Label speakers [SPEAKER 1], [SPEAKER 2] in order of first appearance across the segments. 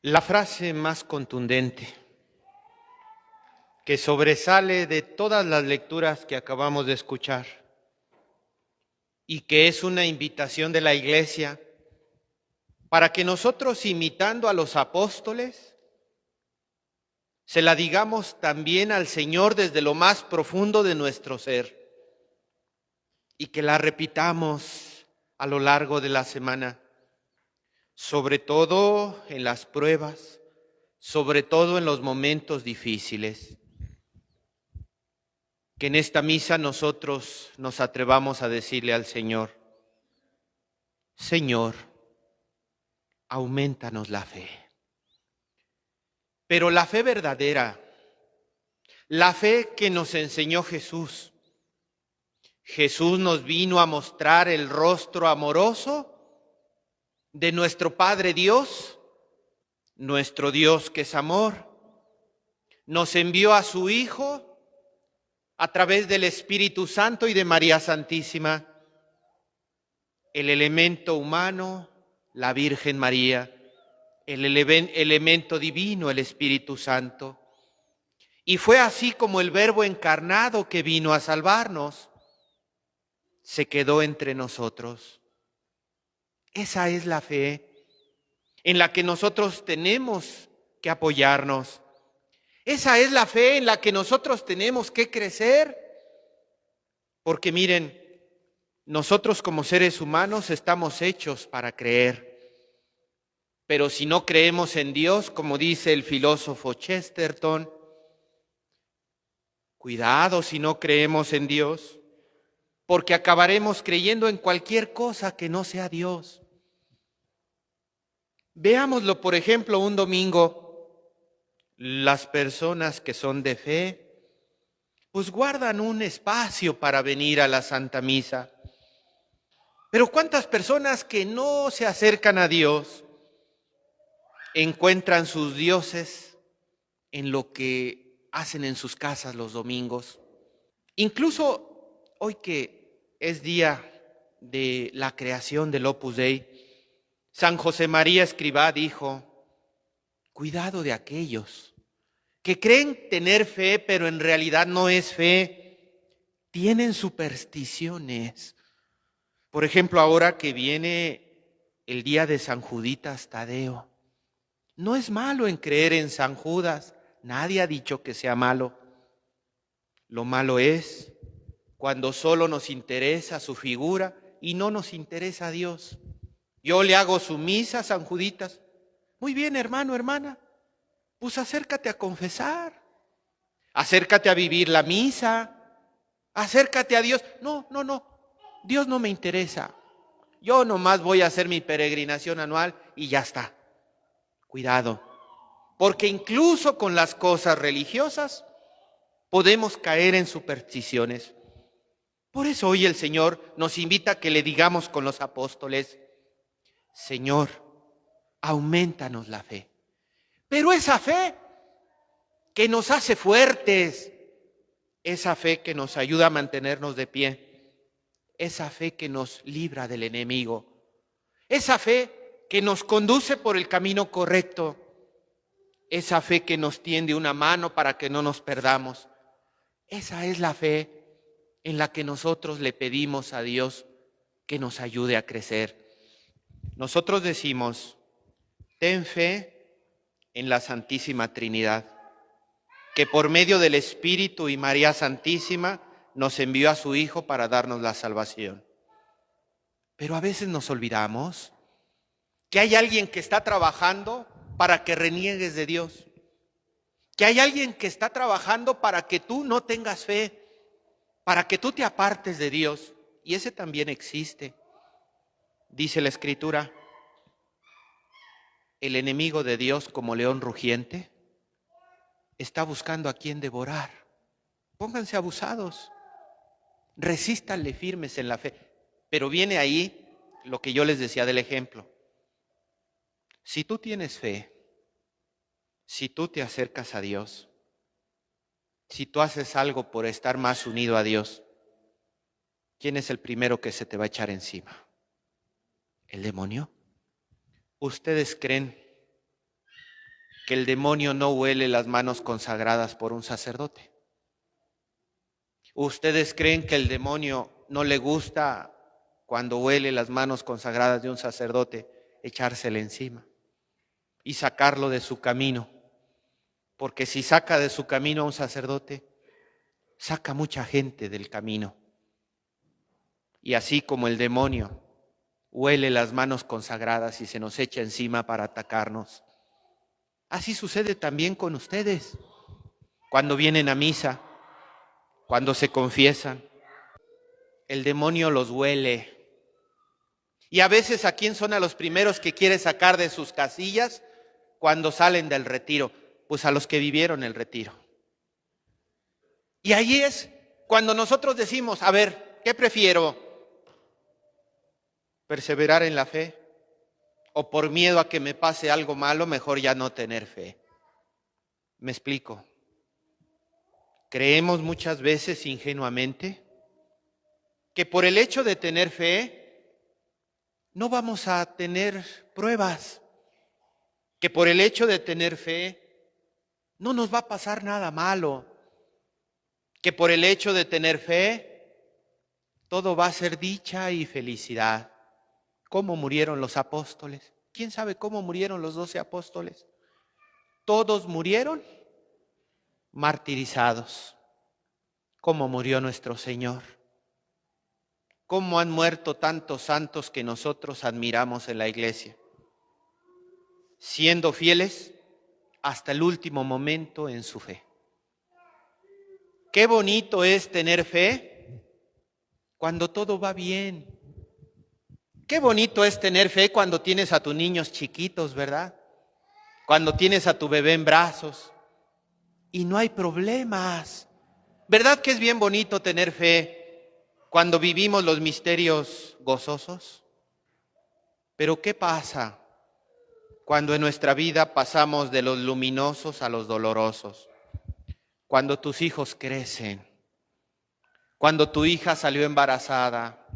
[SPEAKER 1] La frase más contundente que sobresale de todas las lecturas que acabamos de escuchar y que es una invitación de la Iglesia para que nosotros, imitando a los apóstoles, se la digamos también al Señor desde lo más profundo de nuestro ser y que la repitamos a lo largo de la semana, sobre todo en las pruebas, sobre todo en los momentos difíciles. Que en esta misa nosotros nos atrevamos a decirle al Señor: Señor, aumentanos la fe. Pero la fe verdadera, la fe que nos enseñó Jesús. Jesús nos vino a mostrar el rostro amoroso de nuestro Padre Dios, nuestro Dios que es amor. Nos envió a su Hijo a través del Espíritu Santo y de María Santísima, el elemento humano, la Virgen María, el elemento divino, el Espíritu Santo. Y fue así como el Verbo encarnado que vino a salvarnos se quedó entre nosotros. Esa es la fe en la que nosotros tenemos que apoyarnos. Esa es la fe en la que nosotros tenemos que crecer. Porque miren, nosotros como seres humanos estamos hechos para creer. Pero si no creemos en Dios, como dice el filósofo Chesterton, cuidado si no creemos en Dios, porque acabaremos creyendo en cualquier cosa que no sea Dios. Veámoslo, por ejemplo, un domingo. Las personas que son de fe, pues guardan un espacio para venir a la Santa Misa. Pero ¿cuántas personas que no se acercan a Dios encuentran sus dioses en lo que hacen en sus casas los domingos? Incluso hoy que es día de la creación del Opus Dei, San José María Escrivá dijo: cuidado de aquellos que creen tener fe, pero en realidad no es fe, tienen supersticiones. Por ejemplo, ahora que viene el día de San Juditas Tadeo, no es malo en creer en San Judas, nadie ha dicho que sea malo. Lo malo es cuando solo nos interesa su figura y no nos interesa a Dios. Yo le hago su misa a San Juditas. Muy bien, hermano, hermana, pues acércate a confesar, acércate a vivir la misa, acércate a Dios. No, Dios no me interesa. Yo nomás voy a hacer mi peregrinación anual y ya está. Cuidado, porque incluso con las cosas religiosas podemos caer en supersticiones. Por eso hoy el Señor nos invita a que le digamos con los apóstoles: Señor, aumentanos la fe. Pero esa fe que nos hace fuertes, esa fe que nos ayuda a mantenernos de pie, esa fe que nos libra del enemigo, esa fe que nos conduce por el camino correcto, esa fe que nos tiende una mano para que no nos perdamos. Esa es la fe en la que nosotros le pedimos a Dios que nos ayude a crecer. Nosotros decimos: ten fe en la Santísima Trinidad, que por medio del Espíritu y María Santísima nos envió a su Hijo para darnos la salvación. Pero a veces nos olvidamos que hay alguien que está trabajando para que reniegues de Dios, que hay alguien que está trabajando para que tú no tengas fe, para que tú te apartes de Dios, y ese también existe. Dice la Escritura: el enemigo de Dios, como león rugiente, está buscando a quien devorar. Pónganse abusados, resístanle firmes en la fe. Pero viene ahí lo que yo les decía del ejemplo. Si tú tienes fe, si tú te acercas a Dios, si tú haces algo por estar más unido a Dios, ¿quién es el primero que se te va a echar encima? ¿El demonio? ¿Ustedes creen que el demonio no huele las manos consagradas por un sacerdote. ¿Ustedes creen que el demonio no le gusta cuando huele las manos consagradas de un sacerdote echársele encima y sacarlo de su camino? Porque si saca de su camino a un sacerdote, saca mucha gente del camino. Y así como el demonio huele las manos consagradas y se nos echa encima para atacarnos, así sucede también con ustedes. Cuando vienen a misa, cuando se confiesan, el demonio los huele. Y a veces, ¿a quién son a los primeros que quiere sacar de sus casillas cuando salen del retiro? Pues a los que vivieron el retiro. Y ahí es cuando nosotros decimos, a ver, ¿qué prefiero? ¿Perseverar en la fe? ¿O por miedo a que me pase algo malo, mejor ya no tener fe? ¿Me explico? Creemos muchas veces ingenuamente que por el hecho de tener fe no vamos a tener pruebas, que por el hecho de tener fe no nos va a pasar nada malo, que por el hecho de tener fe todo va a ser dicha y felicidad. ¿Cómo murieron los apóstoles? ¿Quién sabe cómo murieron los 12 apóstoles? Todos murieron martirizados. ¿Cómo murió nuestro Señor? ¿Cómo han muerto tantos santos que nosotros admiramos en la iglesia? Siendo fieles hasta el último momento en su fe. Qué bonito es tener fe cuando todo va bien. Qué bonito es tener fe cuando tienes a tus niños chiquitos, ¿verdad? Cuando tienes a tu bebé en brazos y no hay problemas. ¿Verdad que es bien bonito tener fe cuando vivimos los misterios gozosos? Pero ¿qué pasa cuando en nuestra vida pasamos de los luminosos a los dolorosos? Cuando tus hijos crecen, cuando tu hija salió embarazada,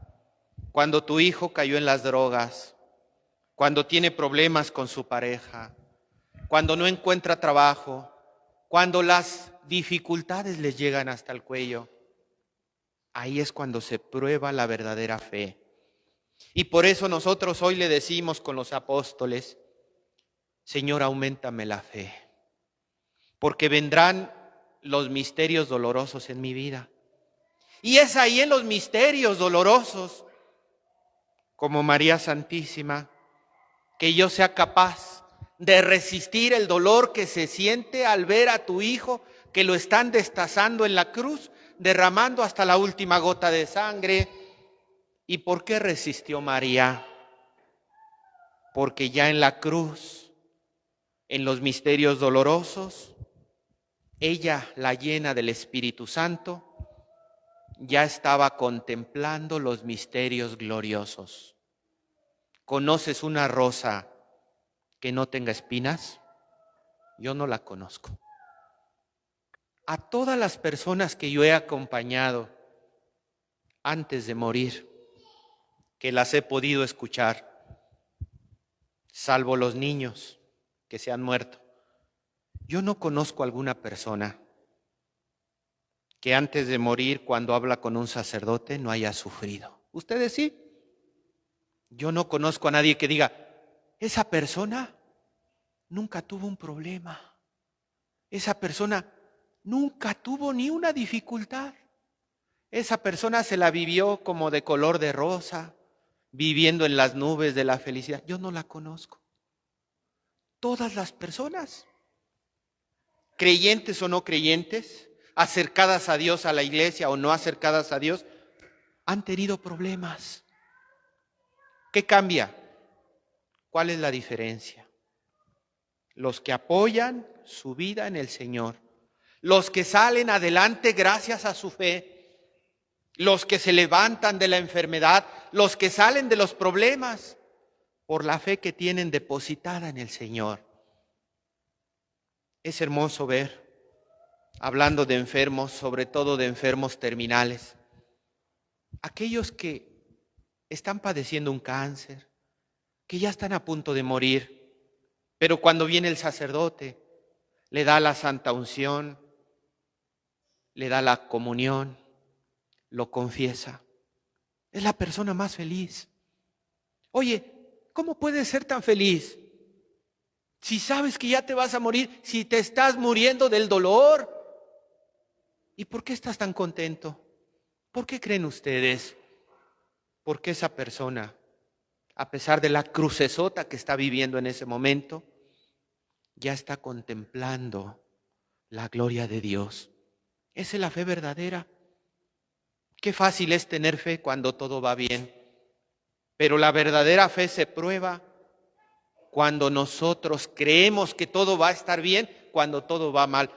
[SPEAKER 1] cuando tu hijo cayó en las drogas, cuando tiene problemas con su pareja, cuando no encuentra trabajo, cuando las dificultades les llegan hasta el cuello. Ahí es cuando se prueba la verdadera fe. Y por eso nosotros hoy le decimos con los apóstoles, Señor, auméntame la fe, porque vendrán los misterios dolorosos en mi vida. Y es ahí en los misterios dolorosos, como María Santísima, que yo sea capaz de resistir el dolor que se siente al ver a tu hijo que lo están destazando en la cruz, derramando hasta la última gota de sangre. ¿Y por qué resistió María? Porque ya en la cruz, en los misterios dolorosos, ella, la llena del Espíritu Santo, ya estaba contemplando los misterios gloriosos. ¿Conoces una rosa que no tenga espinas? Yo no la conozco. A todas las personas que yo he acompañado antes de morir, que las he podido escuchar, salvo los niños que se han muerto, yo no conozco alguna persona que antes de morir, cuando habla con un sacerdote, no haya sufrido. ¿Ustedes sí? Yo no conozco a nadie que diga, esa persona nunca tuvo un problema. Esa persona nunca tuvo ni una dificultad. Esa persona se la vivió como de color de rosa, viviendo en las nubes de la felicidad. Yo no la conozco. Todas las personas, creyentes o no creyentes, acercadas a Dios, a la iglesia o no acercadas a Dios, han tenido problemas. ¿Qué cambia? ¿Cuál es la diferencia? Los que apoyan su vida en el Señor, los que salen adelante gracias a su fe, los que se levantan de la enfermedad, los que salen de los problemas por la fe que tienen depositada en el Señor. Es hermoso ver, hablando de enfermos, sobre todo de enfermos terminales, aquellos que están padeciendo un cáncer, que ya están a punto de morir, pero cuando viene el sacerdote le da la santa unción, le da la comunión, lo confiesa. Es la persona más feliz. Oye, ¿cómo puedes ser tan feliz si sabes que ya te vas a morir, si te estás muriendo del dolor? ¿Y por qué estás tan contento? ¿Por qué creen ustedes? Porque esa persona, a pesar de la crucesota que está viviendo en ese momento, ya está contemplando la gloria de Dios. Esa es la fe verdadera. Qué fácil es tener fe cuando todo va bien, pero la verdadera fe se prueba cuando nosotros creemos que todo va a estar bien, cuando todo va mal.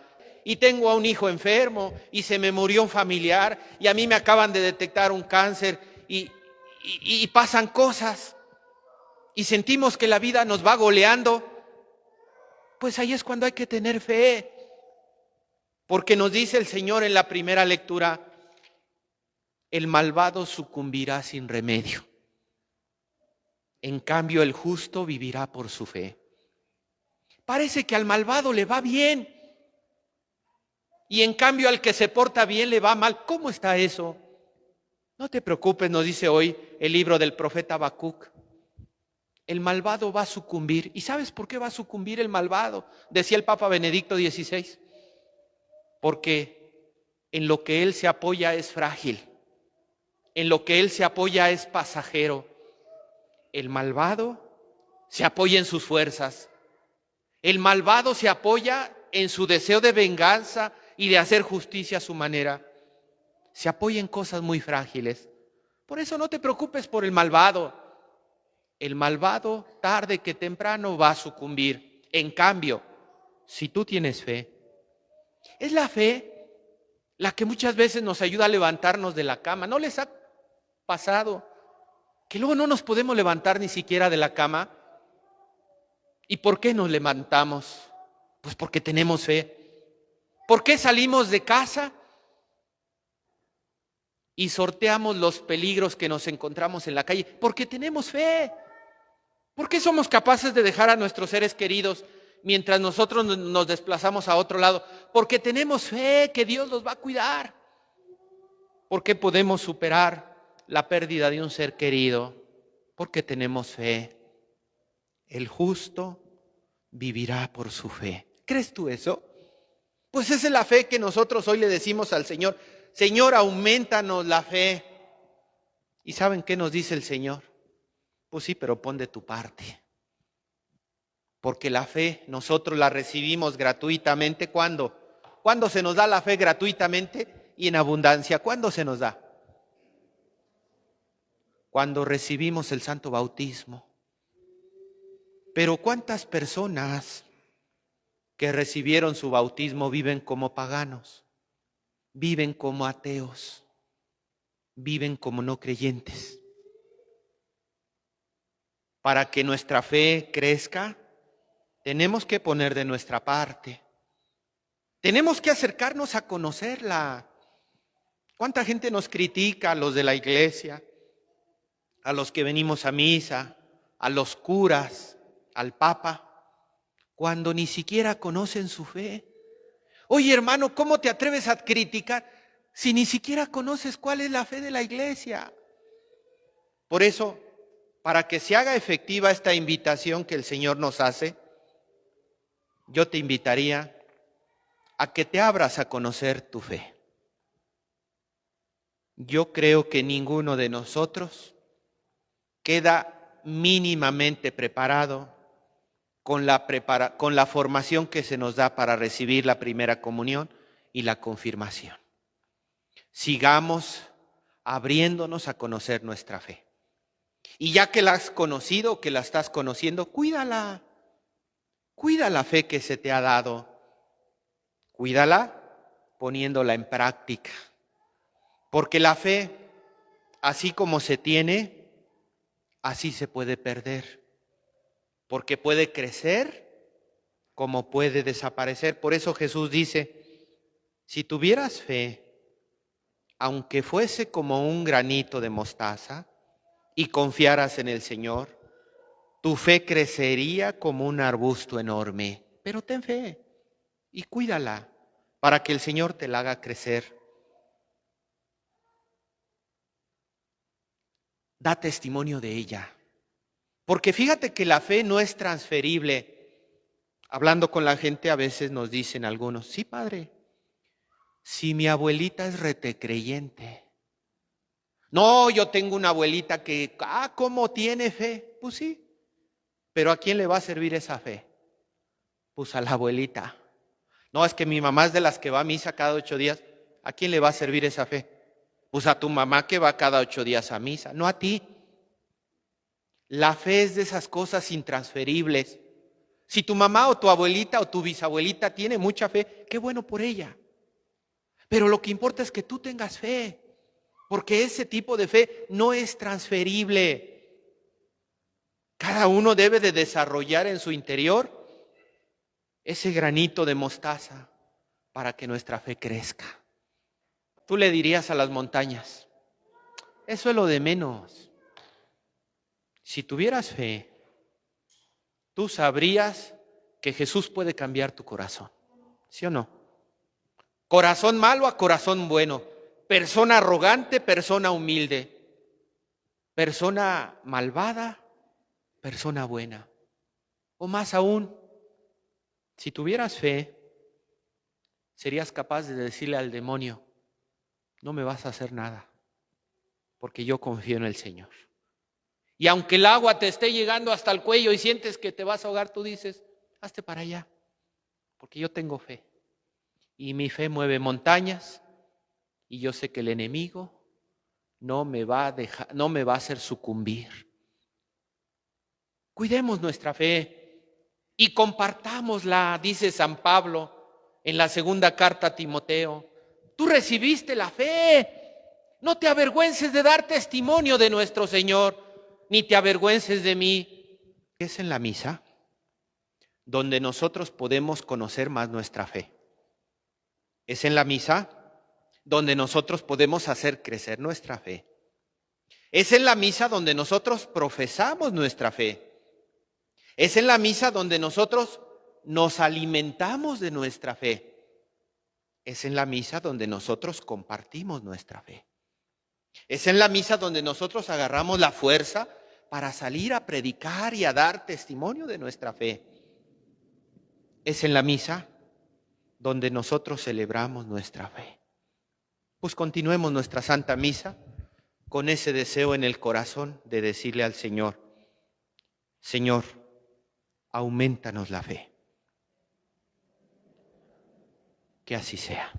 [SPEAKER 1] Y tengo a un hijo enfermo y se me murió un familiar y a mí me acaban de detectar un cáncer y pasan cosas y sentimos que la vida nos va goleando. Pues ahí es cuando hay que tener fe, porque nos dice el Señor en la primera lectura: el malvado sucumbirá sin remedio. En cambio, el justo vivirá por su fe. Parece que al malvado le va bien y en cambio al que se porta bien le va mal. ¿Cómo está eso? No te preocupes, nos dice hoy el libro del profeta Habacuc. El malvado va a sucumbir. ¿Y sabes por qué va a sucumbir el malvado? Decía el Papa Benedicto XVI. Porque en lo que él se apoya es frágil. En lo que él se apoya es pasajero. El malvado se apoya en sus fuerzas. El malvado se apoya en su deseo de venganza y de hacer justicia a su manera. Se apoya en cosas muy frágiles. Por eso no te preocupes por el malvado. El malvado, tarde que temprano, va a sucumbir. En cambio, si tú tienes fe, es la fe la que muchas veces nos ayuda a levantarnos de la cama. ¿No les ha pasado que luego no nos podemos levantar ni siquiera de la cama? ¿Y por qué nos levantamos? Pues porque tenemos fe. ¿Por qué salimos de casa y sorteamos los peligros que nos encontramos en la calle? Porque tenemos fe. ¿Por qué somos capaces de dejar a nuestros seres queridos mientras nosotros nos desplazamos a otro lado? Porque tenemos fe que Dios los va a cuidar. ¿Por qué podemos superar la pérdida de un ser querido? Porque tenemos fe. El justo vivirá por su fe. ¿Crees tú eso? Pues esa es la fe que nosotros hoy le decimos al Señor. Señor, aumentanos la fe. ¿Y saben qué nos dice el Señor? Pues sí, pero pon de tu parte. Porque la fe nosotros la recibimos gratuitamente. ¿Cuándo? ¿Cuándo se nos da la fe gratuitamente y en abundancia? ¿Cuándo se nos da? Cuando recibimos el santo bautismo. Pero ¿cuántas personas que recibieron su bautismo viven como paganos? Viven como ateos. Viven como no creyentes. Para que nuestra fe crezca, tenemos que poner de nuestra parte. Tenemos que acercarnos a conocerla. ¿Cuánta gente nos critica? A los de la iglesia, a los que venimos a misa, a los curas, al Papa, cuando ni siquiera conocen su fe. Oye, hermano, ¿cómo te atreves a criticar si ni siquiera conoces cuál es la fe de la iglesia? Por eso, para que se haga efectiva esta invitación que el Señor nos hace, yo te invitaría a que te abras a conocer tu fe. Yo creo que ninguno de nosotros queda mínimamente preparado con la formación que se nos da para recibir la primera comunión y la confirmación. Sigamos abriéndonos a conocer nuestra fe. Y ya que la has conocido, que la estás conociendo, cuídala. Cuida la fe que se te ha dado. Cuídala poniéndola en práctica. Porque la fe, así como se tiene, así se puede perder. Porque puede crecer como puede desaparecer. Por eso Jesús dice, si tuvieras fe, aunque fuese como un granito de mostaza, y confiaras en el Señor, tu fe crecería como un arbusto enorme. Pero ten fe y cuídala para que el Señor te la haga crecer. Da testimonio de ella. Porque fíjate que la fe no es transferible. Hablando con la gente a veces nos dicen algunos, sí, padre, si mi abuelita es retecreyente. No, yo tengo una abuelita que, ¿cómo tiene fe? Pues sí, pero ¿a quién le va a servir esa fe? Pues a la abuelita. No, es que mi mamá es de las que va a misa cada 8 días. ¿A quién le va a servir esa fe? Pues a tu mamá que va cada 8 días a misa, no a ti. La fe es de esas cosas intransferibles. Si tu mamá o tu abuelita o tu bisabuelita tiene mucha fe, qué bueno por ella. Pero lo que importa es que tú tengas fe, porque ese tipo de fe no es transferible. Cada uno debe de desarrollar en su interior ese granito de mostaza para que nuestra fe crezca. Tú le dirías a las montañas, eso es lo de menos. Si tuvieras fe, tú sabrías que Jesús puede cambiar tu corazón, ¿sí o no? Corazón malo a corazón bueno, persona arrogante, persona humilde, persona malvada, persona buena. O más aún, si tuvieras fe, serías capaz de decirle al demonio, no me vas a hacer nada, porque yo confío en el Señor. Y aunque el agua te esté llegando hasta el cuello y sientes que te vas a ahogar, tú dices, hazte para allá, porque yo tengo fe. Y mi fe mueve montañas y yo sé que el enemigo no me va a hacer sucumbir. Cuidemos nuestra fe y compartámosla, dice San Pablo en la segunda carta a Timoteo. Tú recibiste la fe, no te avergüences de dar testimonio de nuestro Señor, ni te avergüences de mí. Es en la misa donde nosotros podemos conocer más nuestra fe. Es en la misa donde nosotros podemos hacer crecer nuestra fe. Es en la misa donde nosotros profesamos nuestra fe. Es en la misa donde nosotros nos alimentamos de nuestra fe. Es en la misa donde nosotros compartimos nuestra fe. Es en la misa donde nosotros agarramos la fuerza para salir a predicar y a dar testimonio de nuestra fe. Es en la misa donde nosotros celebramos nuestra fe. Pues continuemos nuestra Santa Misa con ese deseo en el corazón de decirle al Señor, Señor, aumentanos la fe. Que así sea.